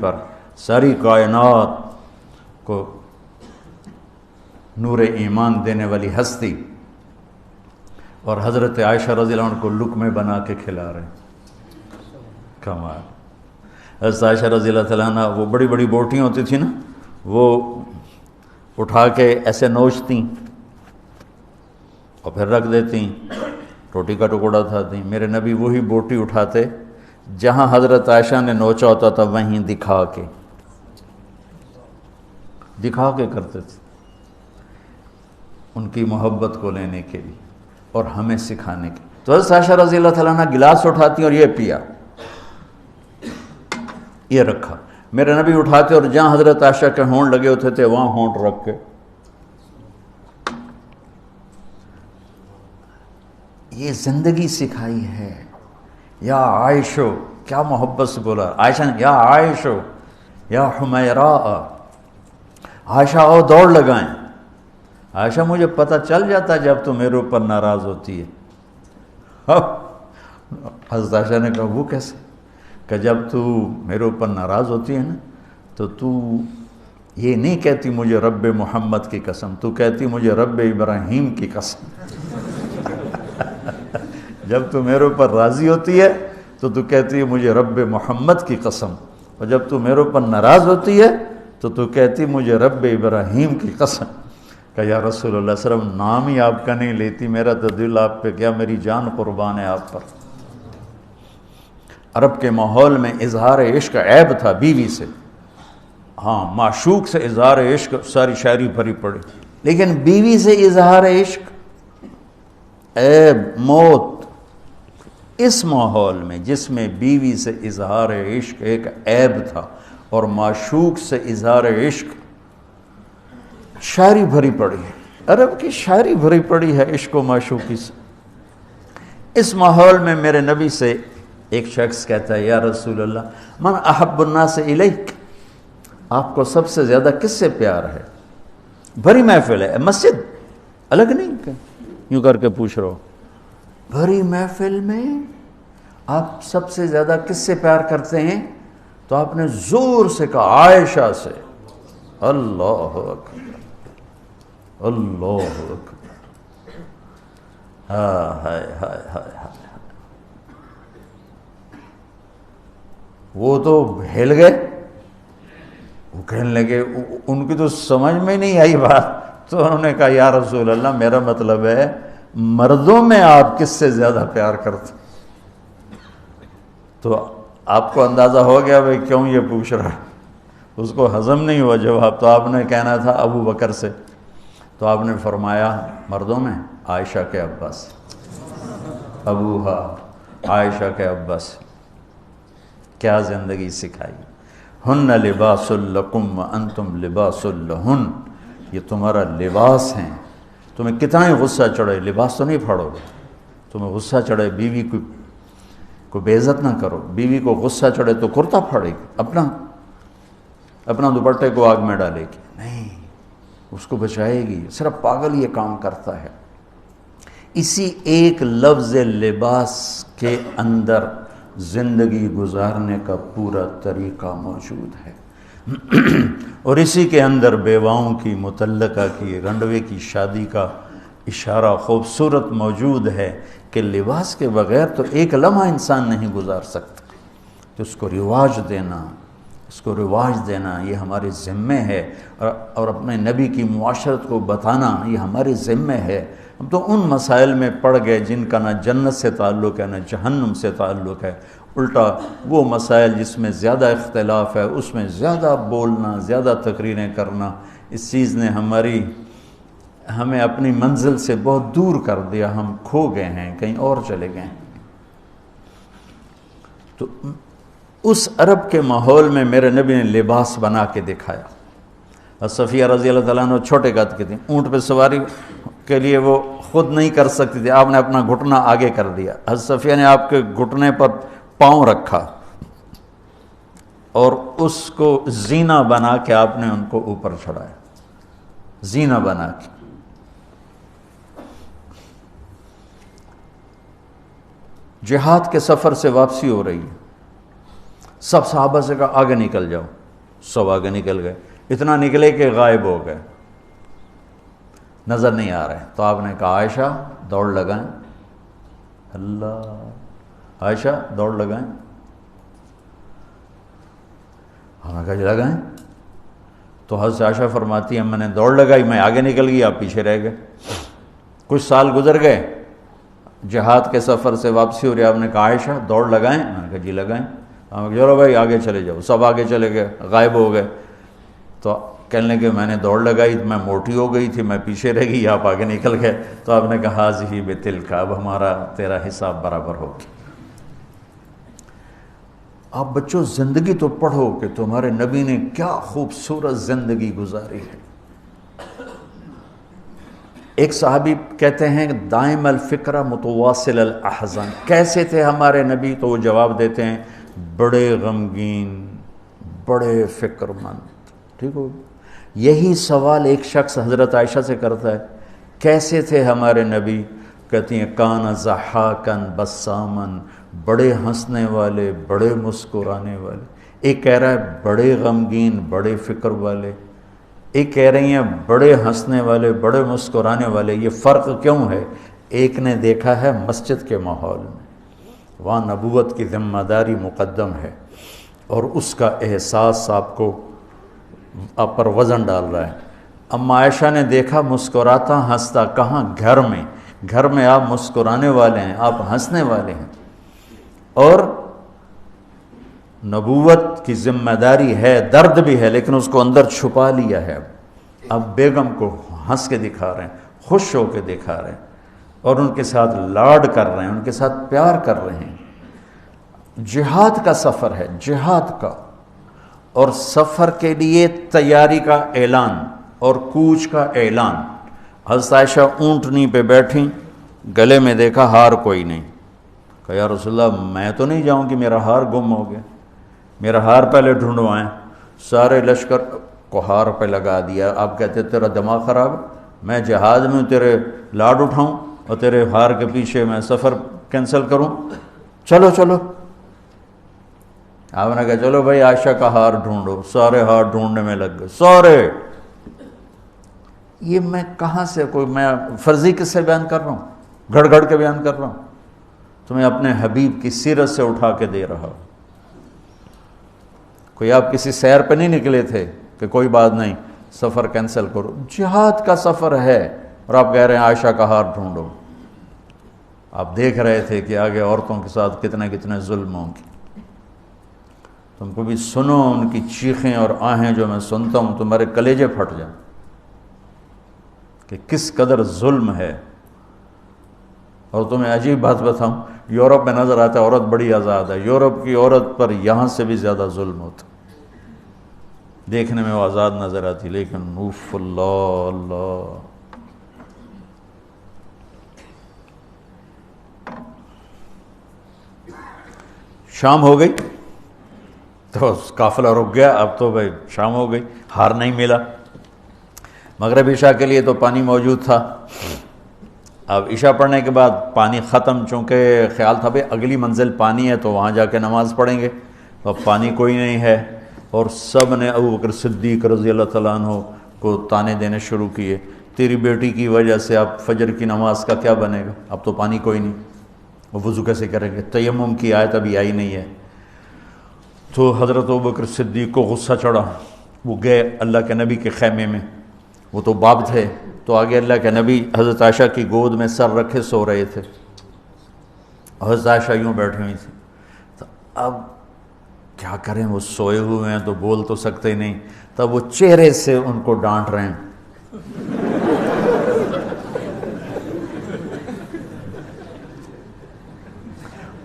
پر ساری کائنات کو نور ایمان دینے والی ہستی، اور حضرت عائشہ رضی اللہ عنہ کو لقمے بنا کے کھلا رہے ہیں۔ کمال۔ حضرت عائشہ رضی اللہ تعالیٰ عنہ وہ بڑی بڑی بوٹیاں ہوتی تھیں نا، وہ اٹھا کے ایسے نوچتیں اور پھر رکھ دیتیں، روٹی کا ٹکڑا اٹھاتیں۔ میرے نبی وہی بوٹی اٹھاتے جہاں حضرت عائشہ نے نوچا ہوتا تھا، وہیں دکھا کے کرتے تھے، ان کی محبت کو لینے کے لیے اور ہمیں سکھانے کے لیے۔ تو حضرت عائشہ رضی اللہ تعالیٰ عنہ گلاس اٹھاتی اور یہ پیا، یہ رکھا۔ میرے نبی اٹھاتے اور جہاں حضرت عائشہ کے ہونٹ لگے ہوتے تھے وہاں ہونٹ رکھ کے، یہ زندگی سکھائی ہے۔ یا عائشو، کیا محبت سے بولا عائشہ نے، یا عائشو یا حمیراء، عائشہ آؤ دوڑ لگائیں۔ عائشہ مجھے پتہ چل جاتا جب تو میرے اوپر ناراض ہوتی ہے۔ حضرت عائشہ نے کہا وہ کیسے؟ کہ جب تو میرے اوپر ناراض ہوتی ہے نا تو یہ نہیں کہتی مجھے رب محمد کی قسم، تو کہتی مجھے رب ابراہیم کی قسم۔ جب تو میرے اوپر راضی ہوتی ہے تو کہتی ہے مجھے رب محمد کی قسم، اور جب تو میرے اوپر ناراض ہوتی ہے تو کہتی مجھے رب ابراہیم کی قسم۔ کہ یا رسول اللہ صلی اللہ علیہ وسلم نام ہی آپ کا نہیں لیتی، میرا تو دل آپ پہ کیا، میری جان قربان ہے آپ پر۔ عرب کے ماحول میں اظہار عشق عیب تھا بیوی سے، ہاں معشوق سے اظہار عشق ساری شاعری بھری پڑی، لیکن بیوی سے اظہار عشق عیب، موت۔ اس ماحول میں جس میں بیوی سے اظہار عشق ایک عیب تھا اور معشوق سے اظہار عشق شاعری بھری پڑی ہے، عرب کی شاعری بھری پڑی ہے عشق و معشوقی سے۔ اس ماحول میں میرے نبی سے ایک شخص کہتا ہے یا رسول اللہ من احب الناس الیک، آپ کو سب سے زیادہ کس سے پیار ہے؟ بھری محفل ہے، مسجد الگ نہیں کہ یوں کر کے پوچھ رہا ہو، بھری محفل میں آپ سب سے زیادہ کس سے پیار کرتے ہیں؟ تو آپ نے زور سے کہا عائشہ سے۔ اللہ اکبر، اللہ اکبر، ہائے ہائے ہائے ہائے ہائے۔ وہ تو ہل گئے، وہ کہنے لگے، ان کی تو سمجھ میں نہیں آئی بات، تو انہوں نے کہا یا رسول اللہ میرا مطلب ہے مردوں میں آپ کس سے زیادہ پیار کرتے؟ تو آپ کو اندازہ ہو گیا بھائی کیوں یہ پوچھ رہا ہے، اس کو ہضم نہیں ہوا جواب۔ تو آپ نے کہنا تھا ابو بکر سے، تو آپ نے فرمایا مردوں میں عائشہ کے ابا سے، ابوہا، عائشہ کے ابا سے۔ کیا زندگی سکھائی۔ ہن لباس لکم وانتم لباس لہن، یہ تمہارا لباس ہیں، تمہیں کتنا ہی غصہ چڑھے لباس تو نہیں پھاڑو گے، تمہیں غصہ چڑھے بیوی کو بے عزت نہ کرو، بیوی کو غصہ چڑھے تو کرتا پھاڑے گی، اپنا دوپٹے کو آگ میں ڈالے گی، نہیں اس کو بچائے گی۔ صرف پاگل یہ کام کرتا ہے۔ اسی ایک لفظ لباس کے اندر زندگی گزارنے کا پورا طریقہ موجود ہے، اور اسی کے اندر بیواؤں کی، مطلقہ کی، رنڈوے کی شادی کا اشارہ خوبصورت موجود ہے کہ لباس کے بغیر تو ایک لمحہ انسان نہیں گزار سکتا، تو اس کو رواج دینا یہ ہمارے ذمے ہے، اور اپنے نبی کی معاشرت کو بتانا یہ ہمارے ذمے ہے۔ ہم تو ان مسائل میں پڑ گئے جن کا نہ جنت سے تعلق ہے نہ جہنم سے تعلق ہے، الٹا وہ مسائل جس میں زیادہ اختلاف ہے اس میں زیادہ بولنا، زیادہ تقریریں کرنا، اس چیز نے ہمیں اپنی منزل سے بہت دور کر دیا، ہم کھو گئے ہیں، کہیں اور چلے گئے ہیں۔ تو اس عرب کے ماحول میں میرے نبی نے لباس بنا کے دکھایا۔ اور صفیہ رضی اللہ تعالیٰ عنہ چھوٹے قد کے تھے، اونٹ پہ سواری کے لیے وہ خود نہیں کر سکتی تھی، آپ نے اپنا گھٹنا آگے کر دیا، حضرت صفیہ نے آپ کے گھٹنے پر پاؤں رکھا اور اس کو زینہ بنا کے آپ نے ان کو اوپر چڑھایا، زینہ بنا کے۔ جہاد کے سفر سے واپسی ہو رہی ہے، سب صحابہ سے کہا آگے نکل جاؤ، سب آگے نکل گئے، اتنا نکلے کہ غائب ہو گئے، نظر نہیں آ رہے۔ تو آپ نے کہا عائشہ دوڑ لگائیں، اللہ، عائشہ دوڑ لگائیں۔ ہم نے کہا جی لگائیں۔ تو حضرت عائشہ فرماتی ہیں میں نے دوڑ لگائی، میں آگے نکل گئی، آپ پیچھے رہ گئے۔ کچھ سال گزر گئے، جہاد کے سفر سے واپسی ہو رہی، آپ نے کہا عائشہ دوڑ لگائیں؟ میں نے کہا جی لگائیں۔ ہم نے کہا چلو بھائی آگے چلے جاؤ، سب آگے چلے گئے، غائب ہو گئے۔ تو کہنے لگے میں نے دوڑ لگائی، میں موٹی ہو گئی تھی، میں پیچھے رہ گئی، آپ آگے نکل گئے۔ تو آپ نے کہا حاضی بتلک، اب ہمارا تیرا حساب برابر ہو گیا۔ آپ بچوں زندگی تو پڑھو کہ تمہارے نبی نے کیا خوبصورت زندگی گزاری ہے۔ ایک صحابی کہتے ہیں دائم الفکرہ متواصل الاحزان، کیسے تھے ہمارے نبی؟ تو وہ جواب دیتے ہیں بڑے غمگین، بڑے فکر مند۔ ٹھیک ہو؟ یہی سوال ایک شخص حضرت عائشہ سے کرتا ہے کیسے تھے ہمارے نبی؟ کہتی ہیں کان ضحاکن بسامن، بڑے ہنسنے والے، بڑے مسکرانے والے۔ ایک کہہ رہا ہے بڑے غمگین، بڑے فکر والے، ایک کہہ رہی ہیں بڑے ہنسنے والے، بڑے مسکرانے والے۔ یہ فرق کیوں ہے؟ ایک نے دیکھا ہے مسجد کے ماحول میں، وہاں نبوت کی ذمہ داری مقدم ہے، اور اس کا احساس آپ پر وزن ڈال رہا ہے۔ اما عائشہ نے دیکھا مسکراتا ہنستا، کہاں؟ گھر میں۔ گھر میں آپ مسکرانے والے ہیں، آپ ہنسنے والے ہیں، اور نبوت کی ذمہ داری ہے، درد بھی ہے، لیکن اس کو اندر چھپا لیا ہے۔ اب بیگم کو ہنس کے دکھا رہے ہیں، خوش ہو کے دکھا رہے ہیں، اور ان کے ساتھ لاڈ کر رہے ہیں، ان کے ساتھ پیار کر رہے ہیں۔ جہاد کا سفر ہے، جہاد کا، اور سفر کے لیے تیاری کا اعلان اور کوچ کا اعلان۔ حضرت عائشہ اونٹنی پہ بیٹھیں، گلے میں دیکھا ہار کوئی نہیں۔ کہا یا رسول اللہ میں تو نہیں جاؤں کہ میرا ہار گم ہو گیا، میرا ہار پہلے ڈھونڈوائیں۔ سارے لشکر کو ہار پہ لگا دیا۔ آپ کہتے تیرا دماغ خراب ہے؟ میں جہاد میں تیرے لاڈ اٹھاؤں اور تیرے ہار کے پیچھے میں سفر کینسل کروں؟ چلو چلو۔ آپ نے کہا چلو بھائی عائشہ کا ہار ڈھونڈو۔ سارے ہار ڈھونڈنے میں لگ گئے، سارے۔ یہ میں کہاں سے، کوئی میں فرضی قصے سے بیان کر رہا ہوں، گھڑ گھڑ کے بیان کر رہا ہوں؟ تمہیں اپنے حبیب کی سیرت سے اٹھا کے دے رہا ہوں۔ کوئی آپ کسی سیر پہ نہیں نکلے تھے کہ کوئی بات نہیں سفر کینسل کرو، جہاد کا سفر ہے، اور آپ کہہ رہے ہیں عائشہ کا ہار ڈھونڈو۔ آپ دیکھ رہے تھے کہ آگے عورتوں کے ساتھ کتنے کتنے ظلم ہوں گے۔ تم کو بھی سنو ان کی چیخیں اور آہیں جو میں سنتا ہوں، تمہارے کلیجے پھٹ جائیں کہ کس قدر ظلم ہے۔ اور تمہیں عجیب بات بتاؤں، یورپ میں نظر آتا ہے عورت بڑی آزاد ہے، یورپ کی عورت پر یہاں سے بھی زیادہ ظلم ہوتا، دیکھنے میں وہ آزاد نظر آتی، لیکن اوف اللہ اللہ۔ شام ہو گئی تو قافلہ رک گیا، اب تو بھائی شام ہو گئی، ہار نہیں ملا۔ مغرب عشاء کے لیے تو پانی موجود تھا۔ اب عشاء پڑھنے کے بعد پانی ختم، چونکہ خیال تھا بھائی اگلی منزل پانی ہے تو وہاں جا کے نماز پڑھیں گے، تو اب پانی کوئی نہیں ہے، اور سب نے ابو بکر صدیق رضی اللہ تعالیٰ عنہ کو تانے دینے شروع کیے، تیری بیٹی کی وجہ سے اب فجر کی نماز کا کیا بنے گا، اب تو پانی کوئی نہیں، وہ وضو کیسے کریں گے، تیمم کی آیت ابھی آئی نہیں ہے۔ تو حضرت ابو بکر صدیق کو غصہ چڑھا، وہ گئے اللہ کے نبی کے خیمے میں، وہ تو باب تھے، تو آگے اللہ کے نبی حضرت عائشہ کی گود میں سر رکھے سو رہے تھے، حضرت عائشہ یوں بیٹھی ہوئی تھی۔ تو اب کیا کریں، وہ سوئے ہوئے ہیں تو بول تو سکتے ہی نہیں، تب وہ چہرے سے ان کو ڈانٹ رہے ہیں۔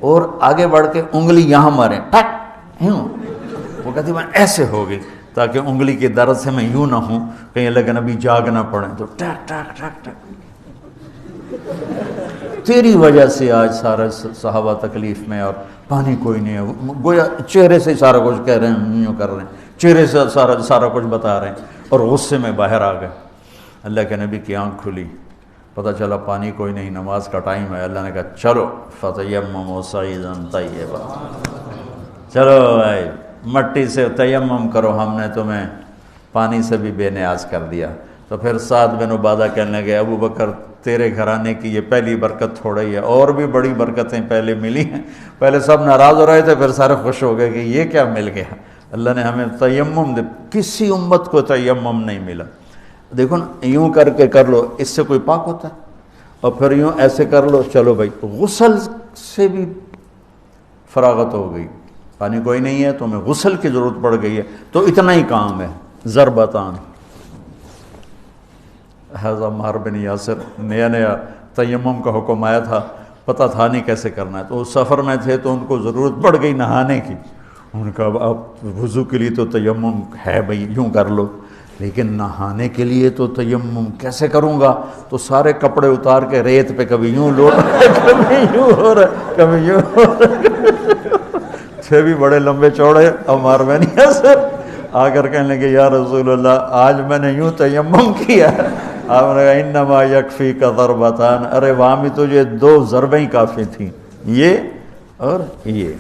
اور آگے بڑھ کے انگلی یہاں ماریں، ٹک یوں، وہ کہتی میں ایسے ہو گئی تاکہ انگلی کے درد سے میں یوں نہ ہوں کہیں اللہ کے نبی جاگ نہ پڑیں، تو ٹک ٹک ٹک ٹک، تیری وجہ سے آج سارے صحابہ تکلیف میں اور پانی کوئی نہیں ہے، گویا چہرے سے سارا کچھ کہہ رہے ہیں، یوں کر رہے ہیں، چہرے سے سارا کچھ بتا رہے ہیں، اور غصے میں باہر آ گئے۔ اللہ کے نبی کی آنکھ کھلی، پتہ چلا پانی کوئی نہیں، نماز کا ٹائم ہے۔ اللہ نے کہا چلو فتیمموا صعیدا طیبا، چلو بھائی مٹی سے تیمم کرو، ہم نے تمہیں پانی سے بھی بے نیاز کر دیا۔ تو پھر سعد بن عبادہ کہنے لگے ابو بکر تیرے گھرانے کی یہ پہلی برکت تھوڑی ہے، اور بھی بڑی برکتیں پہلے ملی ہیں۔ پہلے سب ناراض ہو رہے تھے، پھر سارے خوش ہو گئے کہ یہ کیا مل گیا، اللہ نے ہمیں تیمم دے، کسی امت کو تیمم نہیں ملا۔ دیکھو نا، یوں کر کے کر لو، اس سے کوئی پاک ہوتا ہے؟ اور پھر یوں ایسے کر لو، چلو بھائی غسل سے بھی فراغت ہو گئی، پانی کوئی نہیں ہے، تمہیں غسل کی ضرورت پڑ گئی ہے، تو اتنا ہی کام ہے، ضربتان۔ حضرت عمار بن یاسر نیا نیا تیمم کا حکم آیا تھا، پتہ تھا نہیں کیسے کرنا ہے، تو وہ سفر میں تھے تو ان کو ضرورت پڑ گئی نہانے کی۔ ان کا اب وضو کے لیے تو تیمم ہے بھائی، یوں کر لو، لیکن نہانے کے لیے تو تیمم کیسے کروں گا؟ تو سارے کپڑے اتار کے ریت پہ کبھی یوں لوٹ کبھی یوں ہو رہا، کبھی یوں ہو رہا، تھے بھی بڑے لمبے چوڑے عمار بن یاسر، آ کر کہنے لگے یا رسول اللہ آج میں نے یوں تیمم کیا۔ آپ نے کہا انما یکفی کا ضربتان، ارے وہاں بھی تجھے 2 ضربیں کافی تھیں، یہ اور یہ۔